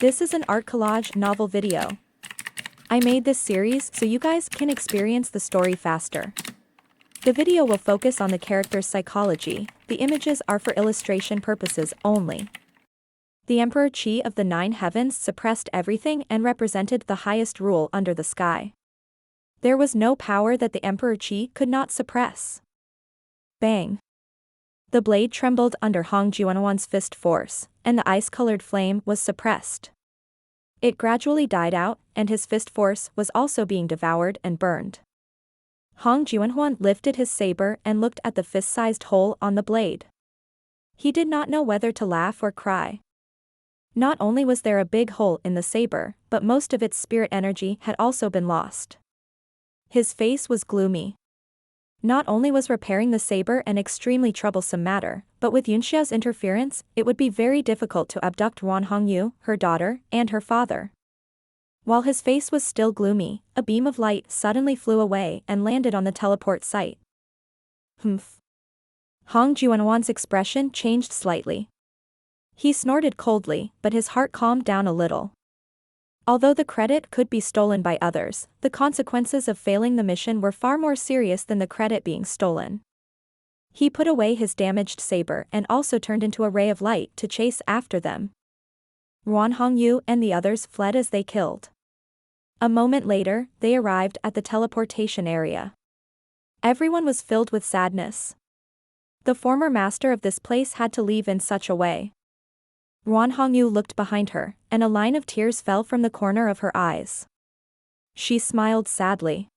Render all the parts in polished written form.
This is an art collage novel video. I made this series so you guys can experience the story faster. The video will focus on the character's psychology, the images are for illustration purposes only. The Emperor Qi of the Nine Heavens suppressed everything and represented the highest rule under the sky. There was no power that the Emperor Qi could not suppress. Bang! The blade trembled under Hong Juanhuan's fist force, and the ice-colored flame was suppressed. It gradually died out, and his fist force was also being devoured and burned. Hong Juanhuan lifted his saber and looked at the fist-sized hole on the blade. He did not know whether to laugh or cry. Not only was there a big hole in the saber, but most of its spirit energy had also been lost. His face was gloomy. Not only was repairing the saber an extremely troublesome matter, but with Yunxia's interference, it would be very difficult to abduct Wan Hongyu, her daughter, and her father. While his face was still gloomy, a beam of light suddenly flew away and landed on the teleport site. Humph. Hong Juanhuan's expression changed slightly. He snorted coldly, but his heart calmed down a little. Although the credit could be stolen by others, the consequences of failing the mission were far more serious than the credit being stolen. He put away his damaged saber and also turned into a ray of light to chase after them. Wan Hongyu and the others fled as they killed. A moment later, they arrived at the teleportation area. Everyone was filled with sadness. The former master of this place had to leave in such a way. Wan Hongyu looked behind her, and a line of tears fell from the corner of her eyes. She smiled sadly.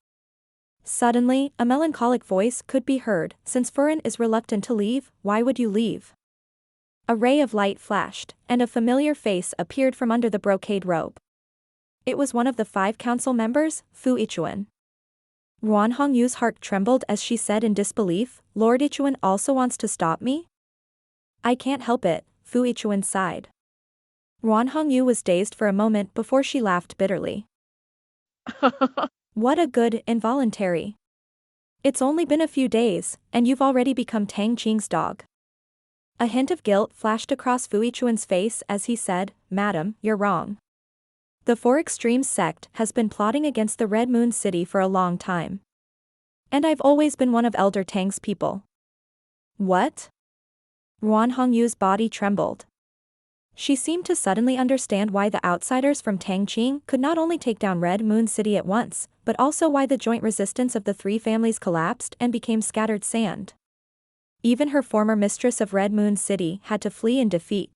Suddenly, a melancholic voice could be heard, "Since Furin is reluctant to leave, why would you leave?" A ray of light flashed, and a familiar face appeared from under the brocade robe. It was one of the 5 council members, Fu Ichuan. Wan Hongyu's heart trembled as she said in disbelief, "Lord Ichuan also wants to stop me?" "I can't help it," Fu Ichuan sighed. Wan Hongyu was dazed for a moment before she laughed bitterly. What a good involuntary. It's only been a few days, and you've already become Tang Qing's dog. A hint of guilt flashed across Fu Ichuan's face as he said, "Madam, you're wrong. The Four Extremes sect has been plotting against the Red Moon City for a long time. And I've always been one of Elder Tang's people." "What?" Wan Hongyu's body trembled. She seemed to suddenly understand why the outsiders from Tangqing could not only take down Red Moon City at once, but also why the joint resistance of the 3 families collapsed and became scattered sand. Even her former mistress of Red Moon City had to flee in defeat.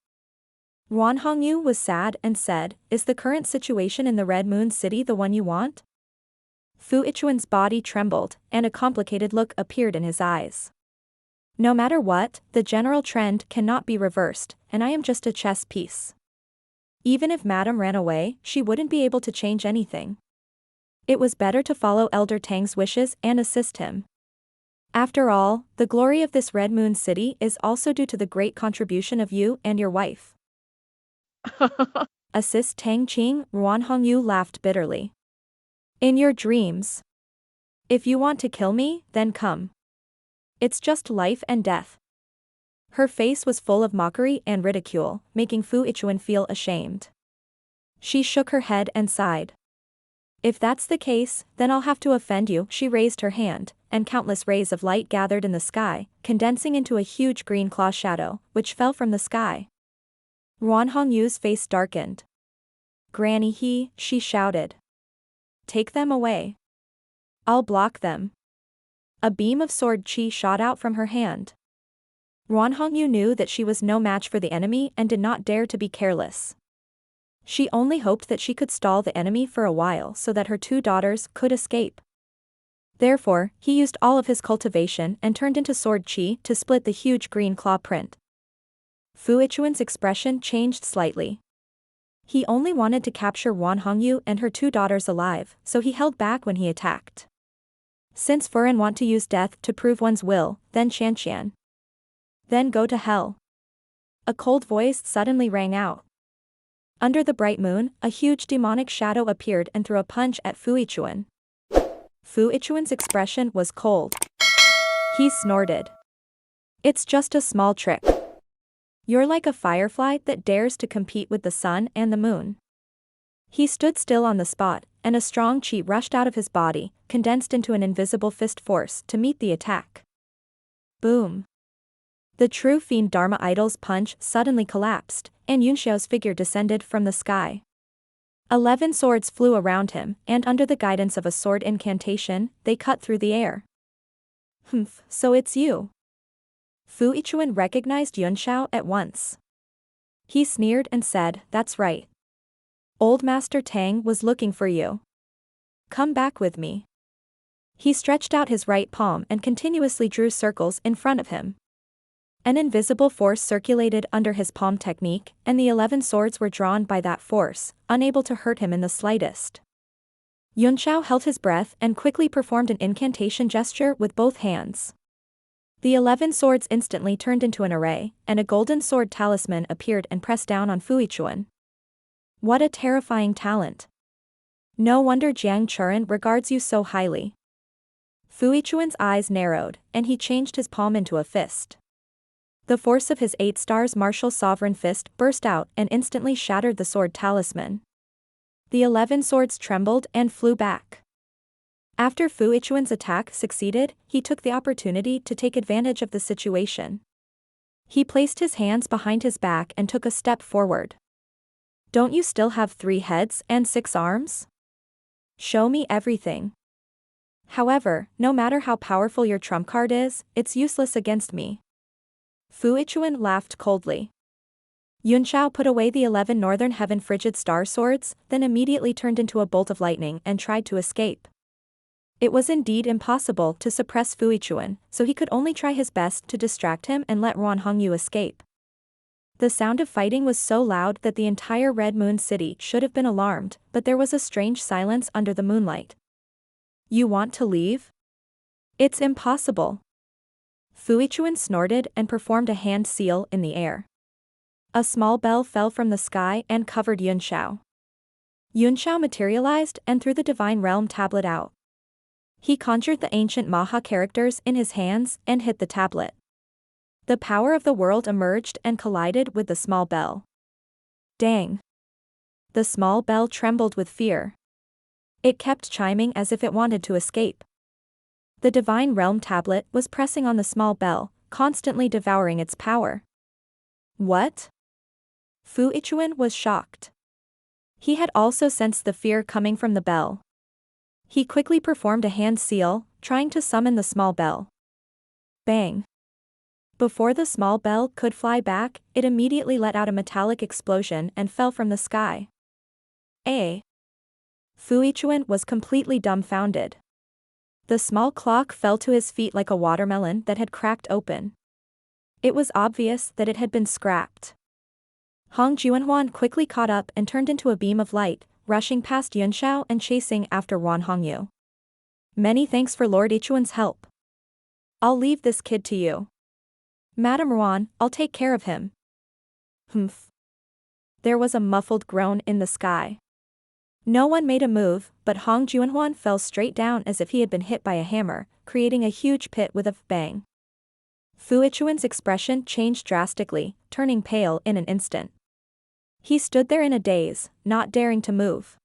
Wan Hongyu was sad and said, "Is the current situation in the Red Moon City the one you want?" Fu Ichuan's body trembled, and a complicated look appeared in his eyes. "No matter what, the general trend cannot be reversed, and I am just a chess piece. Even if Madame ran away, she wouldn't be able to change anything. It was better to follow Elder Tang's wishes and assist him. After all, the glory of this Red Moon City is also due to the great contribution of you and your wife." "Assist Tang Qing?" Wan Hongyu laughed bitterly. "In your dreams. If you want to kill me, then come. It's just life and death." Her face was full of mockery and ridicule, making Fu Ichuan feel ashamed. She shook her head and sighed. "If that's the case, then I'll have to offend you." She raised her hand, and countless rays of light gathered in the sky, condensing into a huge green claw shadow, which fell from the sky. Wan Hongyu's face darkened. "Granny she shouted. "Take them away. I'll block them." A beam of sword chi shot out from her hand. Wan Hongyu knew that she was no match for the enemy and did not dare to be careless. She only hoped that she could stall the enemy for a while so that her 2 daughters could escape. Therefore, he used all of his cultivation and turned into sword chi to split the huge green claw print. Fu Ichuan's expression changed slightly. He only wanted to capture Wan Hongyu and her 2 daughters alive, so he held back when he attacked. Since Furin want to use death to prove one's will, then Qian. Then go to hell. A cold voice suddenly rang out. Under the bright moon, a huge demonic shadow appeared and threw a punch at Fu Ichuan. Fu Ichuan's expression was cold. He snorted. "It's just a small trick. You're like a firefly that dares to compete with the sun and the moon." He stood still on the spot, and a strong chi rushed out of his body, condensed into an invisible fist force to meet the attack. Boom. The true fiend Dharma idol's punch suddenly collapsed, and Yunxiao's figure descended from the sky. 11 swords flew around him, and under the guidance of a sword incantation, they cut through the air. Humph, so it's you. Fu Yichuan recognized Yunxiao at once. He sneered and said, "That's right. Old Master Tang was looking for you. Come back with me." He stretched out his right palm and continuously drew circles in front of him. An invisible force circulated under his palm technique, and the 11 swords were drawn by that force, unable to hurt him in the slightest. Yunxiao held his breath and quickly performed an incantation gesture with both hands. The 11 swords instantly turned into an array, and a golden sword talisman appeared and pressed down on Fu Yichuan. What a terrifying talent. No wonder Jiang Churan regards you so highly. Fu Yichuan's eyes narrowed, and he changed his palm into a fist. The force of his 8 stars martial sovereign fist burst out and instantly shattered the sword talisman. The 11 swords trembled and flew back. After Fu Yichuan's attack succeeded, he took the opportunity to take advantage of the situation. He placed his hands behind his back and took a step forward. Don't you still have 3 heads and 6 arms? Show me everything. However, no matter how powerful your trump card is, it's useless against me. Fu Yichuan laughed coldly. Yunxiao put away the 11 Northern Heaven Frigid Star Swords, then immediately turned into a bolt of lightning and tried to escape. It was indeed impossible to suppress Fu Yichuan, so he could only try his best to distract him and let Ruan Hongyu escape. The sound of fighting was so loud that the entire Red Moon City should have been alarmed, but there was a strange silence under the moonlight. You want to leave? It's impossible. Fu Yichuan snorted and performed a hand seal in the air. A small bell fell from the sky and covered Yunxiao. Yunxiao materialized and threw the Divine Realm tablet out. He conjured the ancient Maha characters in his hands and hit the tablet. The power of the world emerged and collided with the small bell. Dang! The small bell trembled with fear. It kept chiming as if it wanted to escape. The Divine Realm tablet was pressing on the small bell, constantly devouring its power. What? Fu Yichuan was shocked. He had also sensed the fear coming from the bell. He quickly performed a hand seal, trying to summon the small bell. Bang! Before the small bell could fly back, it immediately let out a metallic explosion and fell from the sky. Fu Yichuan was completely dumbfounded. The small clock fell to his feet like a watermelon that had cracked open. It was obvious that it had been scrapped. Hong Juanhuan quickly caught up and turned into a beam of light, rushing past Yunxiao and chasing after Ruan Hongyu. Many thanks for Lord Yichuan's help. I'll leave this kid to you. Madame Ruan, I'll take care of him. Humph. There was a muffled groan in the sky. No one made a move, but Hong Juanhuan fell straight down as if he had been hit by a hammer, creating a huge pit with a bang. Fu Yichuan's expression changed drastically, turning pale in an instant. He stood there in a daze, not daring to move.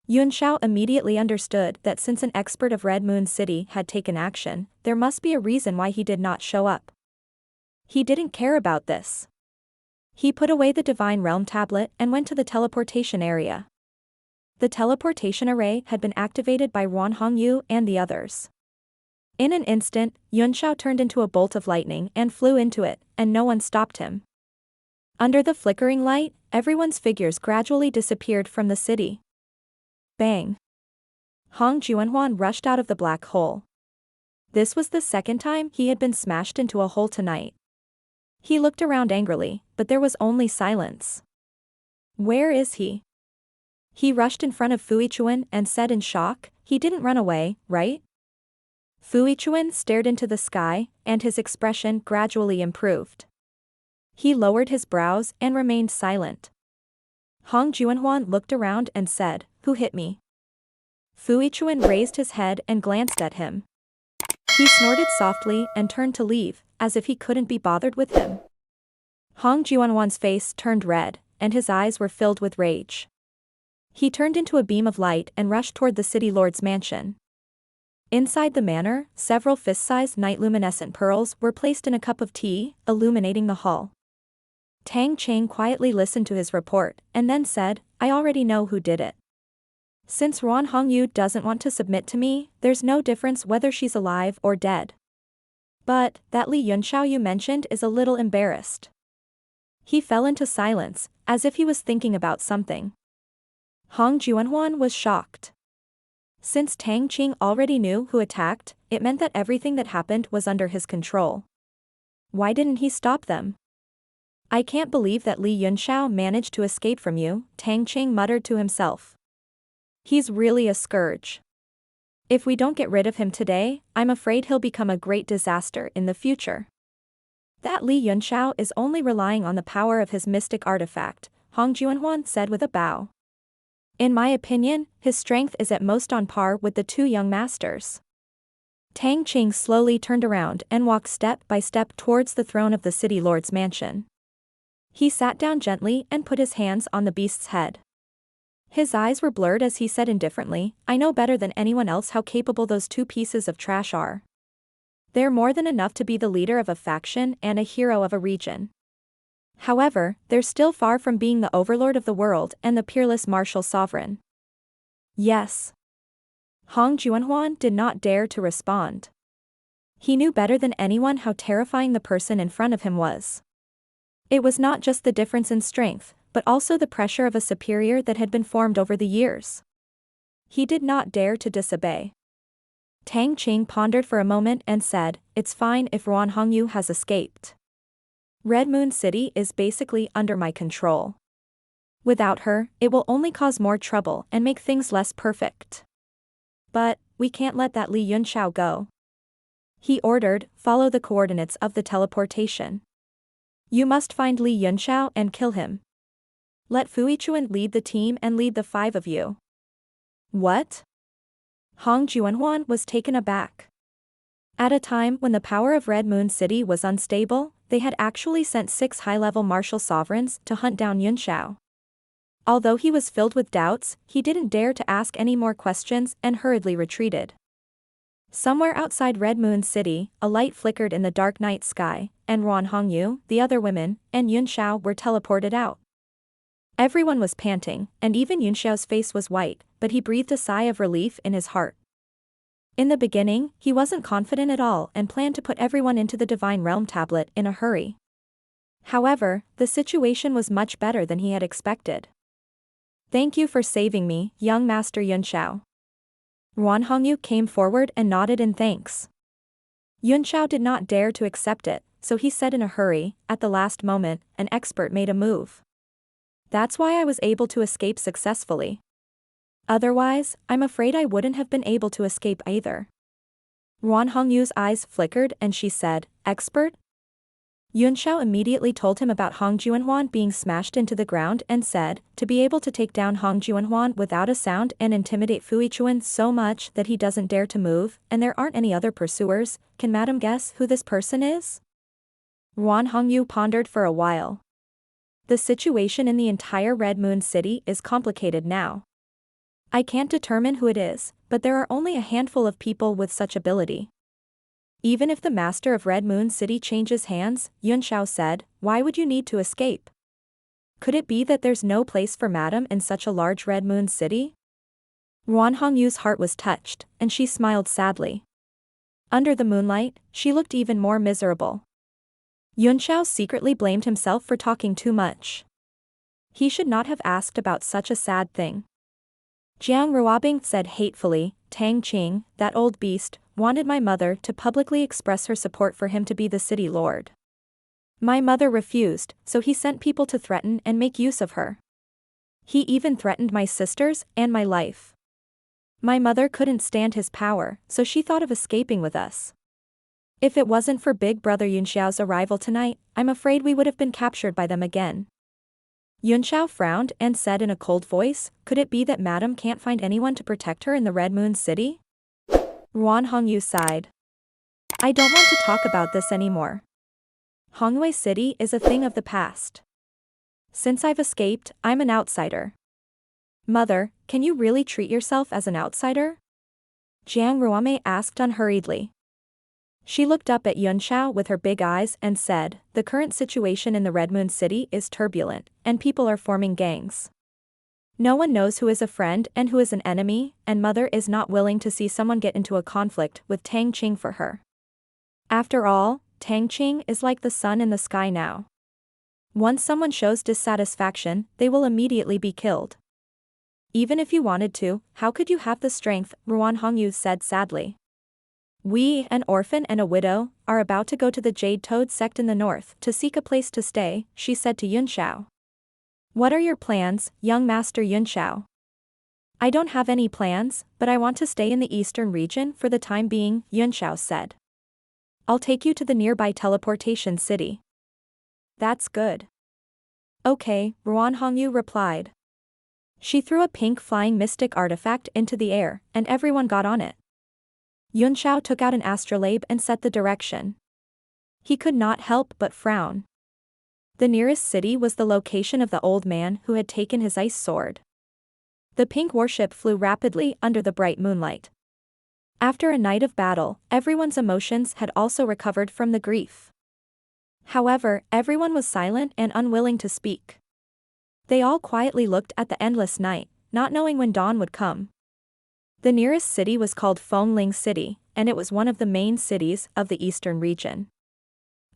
Yunxiao immediately understood that since an expert of Red Moon City had taken action, there must be a reason why he did not show up. He didn't care about this. He put away the Divine Realm tablet and went to the teleportation area. The teleportation array had been activated by Ruan Hongyu and the others. In an instant, Yunxiao turned into a bolt of lightning and flew into it, and no one stopped him. Under the flickering light, everyone's figures gradually disappeared from the city. Bang! Hong Juanhuan rushed out of the black hole. This was the second time he had been smashed into a hole tonight. He looked around angrily, but there was only silence. Where is he? He rushed in front of Fu Yichuan and said in shock, "He didn't run away, right?" Fu Yichuan stared into the sky, and his expression gradually improved. He lowered his brows and remained silent. Hong Juanhuan looked around and said, "Who hit me?" Fu Yichuan raised his head and glanced at him. He snorted softly and turned to leave, as if he couldn't be bothered with him. Hong Juanhuan's face turned red, and his eyes were filled with rage. He turned into a beam of light and rushed toward the city lord's mansion. Inside the manor, several fist-sized night-luminescent pearls were placed in a cup of tea, illuminating the hall. Tang Cheng quietly listened to his report, and then said, I already know who did it. Since Ruan Hongyu doesn't want to submit to me, there's no difference whether she's alive or dead. But, that Li Yunxiao you mentioned is a little embarrassed. He fell into silence, as if he was thinking about something. Hong Juanhuan was shocked. Since Tang Qing already knew who attacked, it meant that everything that happened was under his control. Why didn't he stop them? I can't believe that Li Yunxiao managed to escape from you, Tang Qing muttered to himself. He's really a scourge. If we don't get rid of him today, I'm afraid he'll become a great disaster in the future. That Li Yunxiao is only relying on the power of his mystic artifact, Hong Juanhuan said with a bow. In my opinion, his strength is at most on par with the two young masters. Tang Qing slowly turned around and walked step by step towards the throne of the city lord's mansion. He sat down gently and put his hands on the beast's head. His eyes were blurred as he said indifferently, I know better than anyone else how capable those two pieces of trash are. They're more than enough to be the leader of a faction and a hero of a region. However, they're still far from being the overlord of the world and the peerless martial sovereign. Yes. Hong Juanhuan did not dare to respond. He knew better than anyone how terrifying the person in front of him was. It was not just the difference in strength, but also the pressure of a superior that had been formed over the years. He did not dare to disobey. Tang Qing pondered for a moment and said, It's fine if Ruan Hongyu has escaped. Red Moon City is basically under my control. Without her, it will only cause more trouble and make things less perfect. But, we can't let that Li Yunxiao go. He ordered, follow the coordinates of the teleportation. You must find Li Yunxiao and kill him. Let Fu Yichuan lead the team and lead the 5 of you. What? Hong Juanhuan was taken aback. At a time when the power of Red Moon City was unstable, they had actually sent 6 high-level martial sovereigns to hunt down Yunxiao. Although he was filled with doubts, he didn't dare to ask any more questions and hurriedly retreated. Somewhere outside Red Moon City, a light flickered in the dark night sky, and Ruan Hongyu, the other women, and Yunxiao were teleported out. Everyone was panting, and even Yunxiao's face was white, but he breathed a sigh of relief in his heart. In the beginning, he wasn't confident at all and planned to put everyone into the Divine Realm tablet in a hurry. However, the situation was much better than he had expected. Thank you for saving me, young Master Yunxiao. Ruan Hongyu came forward and nodded in thanks. Yunxiao did not dare to accept it, so he said in a hurry, at the last moment, an expert made a move. That's why I was able to escape successfully. Otherwise, I'm afraid I wouldn't have been able to escape either. Ruan Hongyu's eyes flickered and she said, Expert? Yunxiao immediately told him about Hong Juanhuan being smashed into the ground and said, to be able to take down Hong Juanhuan without a sound and intimidate Fu Yichuan so much that he doesn't dare to move, and there aren't any other pursuers, can Madam guess who this person is? Ruan Hongyu pondered for a while. The situation in the entire Red Moon City is complicated now. I can't determine who it is, but there are only a handful of people with such ability. Even if the master of Red Moon City changes hands, Yunxiao said, why would you need to escape? Could it be that there's no place for Madam in such a large Red Moon City? Ruan Hongyu's heart was touched, and she smiled sadly. Under the moonlight, she looked even more miserable. Yunxiao secretly blamed himself for talking too much. He should not have asked about such a sad thing. Jiang Ruobing said hatefully, Tang Qing, that old beast, wanted my mother to publicly express her support for him to be the city lord. My mother refused, so he sent people to threaten and make use of her. He even threatened my sisters and my life. My mother couldn't stand his power, so she thought of escaping with us. If it wasn't for Big Brother Yunxiao's arrival tonight, I'm afraid we would have been captured by them again. Yunxiao frowned and said in a cold voice, could it be that Madam can't find anyone to protect her in the Red Moon City? Ruan Hongyu sighed. I don't want to talk about this anymore. Hongwei City is a thing of the past. Since I've escaped, I'm an outsider. Mother, can you really treat yourself as an outsider? Jiang Ruame asked unhurriedly. She looked up at Yunxiao with her big eyes and said, the current situation in the Red Moon City is turbulent, and people are forming gangs. No one knows who is a friend and who is an enemy, and Mother is not willing to see someone get into a conflict with Tang Qing for her. After all, Tang Qing is like the sun in the sky now. Once someone shows dissatisfaction, they will immediately be killed. Even if you wanted to, how could you have the strength? Ruan Hongyu said sadly. We, an orphan and a widow, are about to go to the Jade Toad sect in the north to seek a place to stay, she said to Yunxiao. What are your plans, young Master Yunxiao? I don't have any plans, but I want to stay in the eastern region for the time being, Yunxiao said. I'll take you to the nearby teleportation city. That's good. Okay, Ruan Hongyu replied. She threw a pink flying mystic artifact into the air, and everyone got on it. Yunxiao took out an astrolabe and set the direction. He could not help but frown. The nearest city was the location of the old man who had taken his ice sword. The pink warship flew rapidly under the bright moonlight. After a night of battle, everyone's emotions had also recovered from the grief. However, everyone was silent and unwilling to speak. They all quietly looked at the endless night, not knowing when dawn would come. The nearest city was called Feng Ling City, and it was one of the main cities of the eastern region.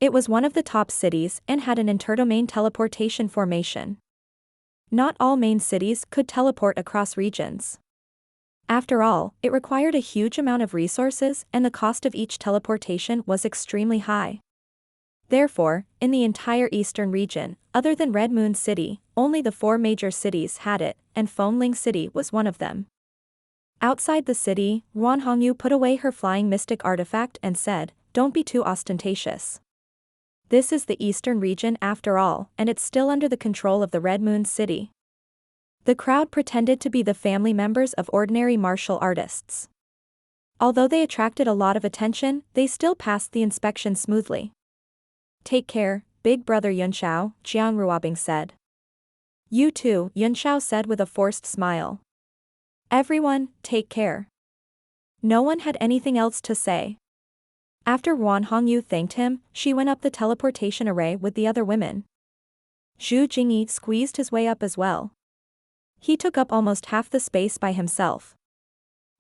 It was one of the top cities and had an interdomain teleportation formation. Not all main cities could teleport across regions. After all, it required a huge amount of resources and the cost of each teleportation was extremely high. Therefore, in the entire eastern region, other than Red Moon City, only the 4 major cities had it, and Feng Ling City was one of them. Outside the city, Ruan Hongyu put away her flying mystic artifact and said, don't be too ostentatious. This is the eastern region after all, and it's still under the control of the Red Moon City. The crowd pretended to be the family members of ordinary martial artists. Although they attracted a lot of attention, they still passed the inspection smoothly. Take care, big brother Yunxiao, Jiang Ruabing said. You too, Yunxiao said with a forced smile. Everyone, take care. No one had anything else to say. After Ruan Hongyu thanked him, she went up the teleportation array with the other women. Zhu Jingyi squeezed his way up as well. He took up almost half the space by himself.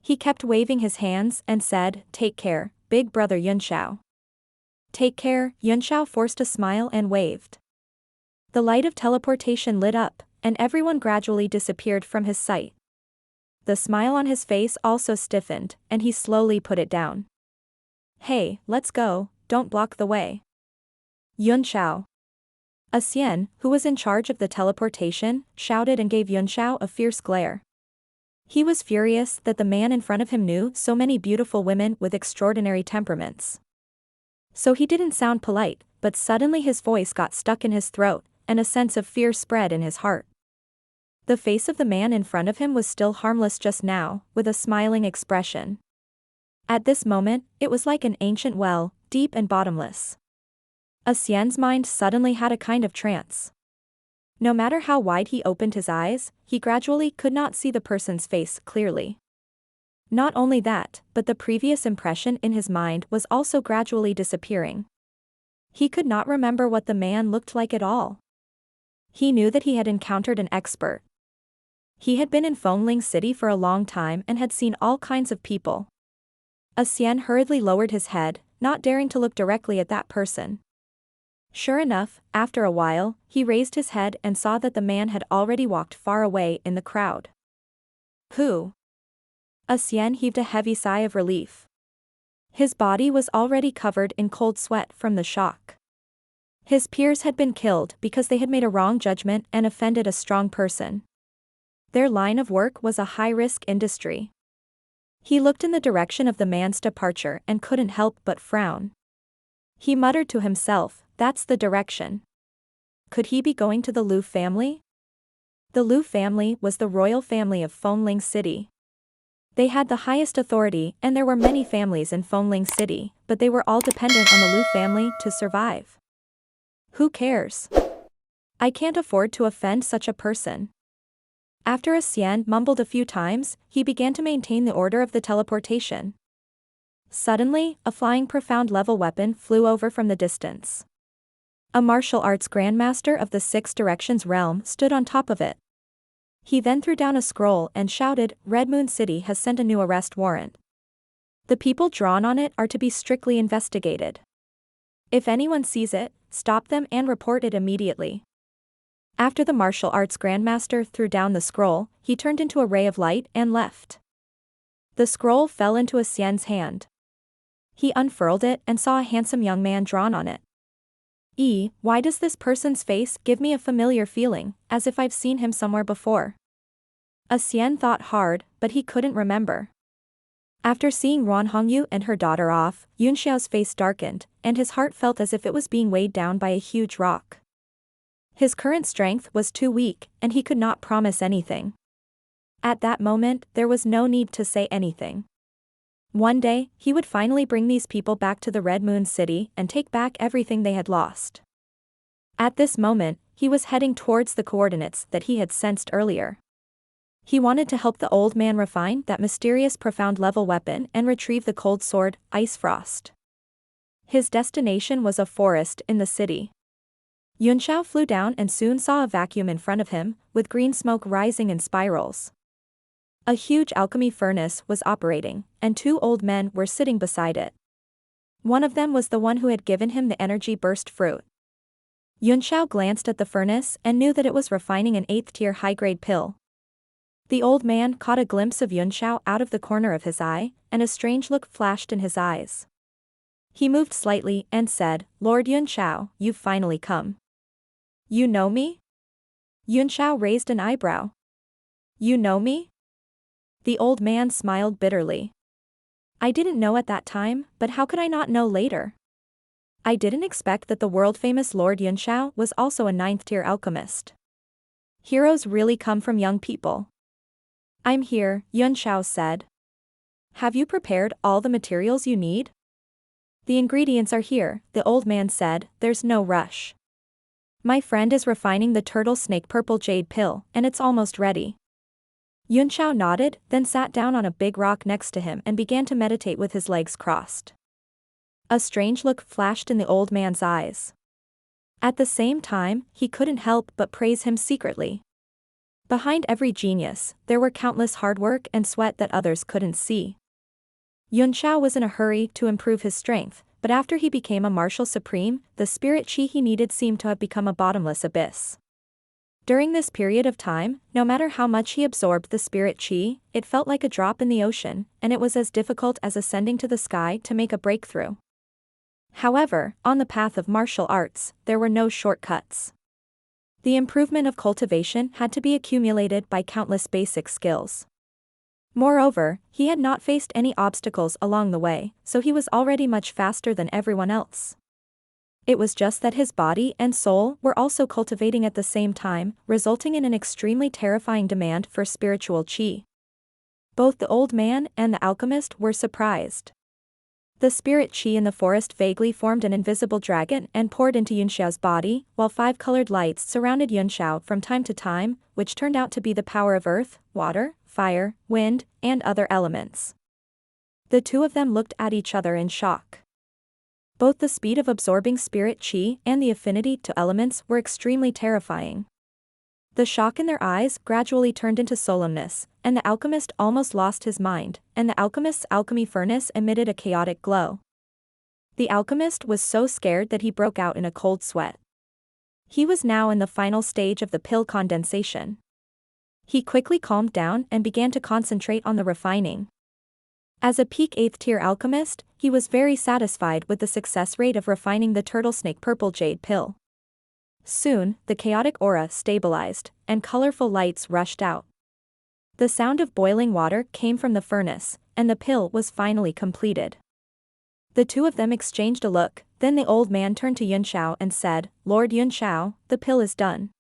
He kept waving his hands and said, take care, big brother Yunxiao. Take care, Yunxiao forced a smile and waved. The light of teleportation lit up, and everyone gradually disappeared from his sight. The smile on his face also stiffened, and he slowly put it down. Hey, let's go, don't block the way. Yunxiao. A Xian, who was in charge of the teleportation, shouted and gave Yunxiao a fierce glare. He was furious that the man in front of him knew so many beautiful women with extraordinary temperaments. So he didn't sound polite, but suddenly his voice got stuck in his throat, and a sense of fear spread in his heart. The face of the man in front of him was still harmless just now, with a smiling expression. At this moment, it was like an ancient well, deep and bottomless. A Xian's mind suddenly had a kind of trance. No matter how wide he opened his eyes, he gradually could not see the person's face clearly. Not only that, but the previous impression in his mind was also gradually disappearing. He could not remember what the man looked like at all. He knew that he had encountered an expert. He had been in Feng Ling City for a long time and had seen all kinds of people. A Xian hurriedly lowered his head, not daring to look directly at that person. Sure enough, after a while, he raised his head and saw that the man had already walked far away in the crowd. Who? A Xian heaved a heavy sigh of relief. His body was already covered in cold sweat from the shock. His peers had been killed because they had made a wrong judgment and offended a strong person. Their line of work was a high-risk industry. He looked in the direction of the man's departure and couldn't help but frown. He muttered to himself, that's the direction. Could he be going to the Liu family? The Liu family was the royal family of Feng Ling City. They had the highest authority and there were many families in Feng Ling City, but they were all dependent on the Liu family to survive. Who cares? I can't afford to offend such a person. After Xian mumbled a few times, he began to maintain the order of the teleportation. Suddenly, a flying profound-level weapon flew over from the distance. A martial arts grandmaster of the Six Directions realm stood on top of it. He then threw down a scroll and shouted, "Red Moon City has sent a new arrest warrant. The people drawn on it are to be strictly investigated. If anyone sees it, stop them and report it immediately." After the martial arts grandmaster threw down the scroll, he turned into a ray of light and left. The scroll fell into Xian's hand. He unfurled it and saw a handsome young man drawn on it. Why does this person's face give me a familiar feeling, as if I've seen him somewhere before? Xian thought hard, but he couldn't remember. After seeing Ruan Hongyu and her daughter off, Yunxiao's face darkened, and his heart felt as if it was being weighed down by a huge rock. His current strength was too weak, and he could not promise anything. At that moment, there was no need to say anything. One day, he would finally bring these people back to the Red Moon City and take back everything they had lost. At this moment, he was heading towards the coordinates that he had sensed earlier. He wanted to help the old man refine that mysterious profound-level weapon and retrieve the cold sword, Ice Frost. His destination was a forest in the city. Yunxiao flew down and soon saw a vacuum in front of him, with green smoke rising in spirals. A huge alchemy furnace was operating, and two old men were sitting beside it. One of them was the one who had given him the energy burst fruit. Yunxiao glanced at the furnace and knew that it was refining an 8th-tier high-grade pill. The old man caught a glimpse of Yunxiao out of the corner of his eye, and a strange look flashed in his eyes. He moved slightly and said, "Lord Yunxiao, you've finally come. You know me?" Yunxiao raised an eyebrow. "You know me?" The old man smiled bitterly. "I didn't know at that time, but how could I not know later? I didn't expect that the world-famous Lord Yunxiao was also a 9th-tier alchemist. Heroes really come from young people." "I'm here," Yunxiao said. "Have you prepared all the materials you need?" "The ingredients are here," the old man said, "there's no rush. My friend is refining the turtle snake purple jade pill, and it's almost ready." Yunxiao nodded, then sat down on a big rock next to him and began to meditate with his legs crossed. A strange look flashed in the old man's eyes. At the same time, he couldn't help but praise him secretly. Behind every genius, there were countless hard work and sweat that others couldn't see. Yunxiao was in a hurry to improve his strength, but after he became a martial supreme, the spirit qi he needed seemed to have become a bottomless abyss. During this period of time, no matter how much he absorbed the spirit qi, it felt like a drop in the ocean, and it was as difficult as ascending to the sky to make a breakthrough. However, on the path of martial arts, there were no shortcuts. The improvement of cultivation had to be accumulated by countless basic skills. Moreover, he had not faced any obstacles along the way, so he was already much faster than everyone else. It was just that his body and soul were also cultivating at the same time, resulting in an extremely terrifying demand for spiritual qi. Both the old man and the alchemist were surprised. The spirit qi in the forest vaguely formed an invisible dragon and poured into Yunxiao's body, while 5 colored lights surrounded Yunxiao from time to time, which turned out to be the power of earth, water, fire, wind, and other elements. The two of them looked at each other in shock. Both the speed of absorbing spirit qi and the affinity to elements were extremely terrifying. The shock in their eyes gradually turned into solemnness, and the alchemist almost lost his mind, and the alchemist's alchemy furnace emitted a chaotic glow. The alchemist was so scared that he broke out in a cold sweat. He was now in the final stage of the pill condensation. He quickly calmed down and began to concentrate on the refining. As a peak 8th-tier alchemist, he was very satisfied with the success rate of refining the turtle snake purple jade pill. Soon, the chaotic aura stabilized, and colorful lights rushed out. The sound of boiling water came from the furnace, and the pill was finally completed. The two of them exchanged a look, then the old man turned to Yunxiao and said, "Lord Yunxiao, the pill is done."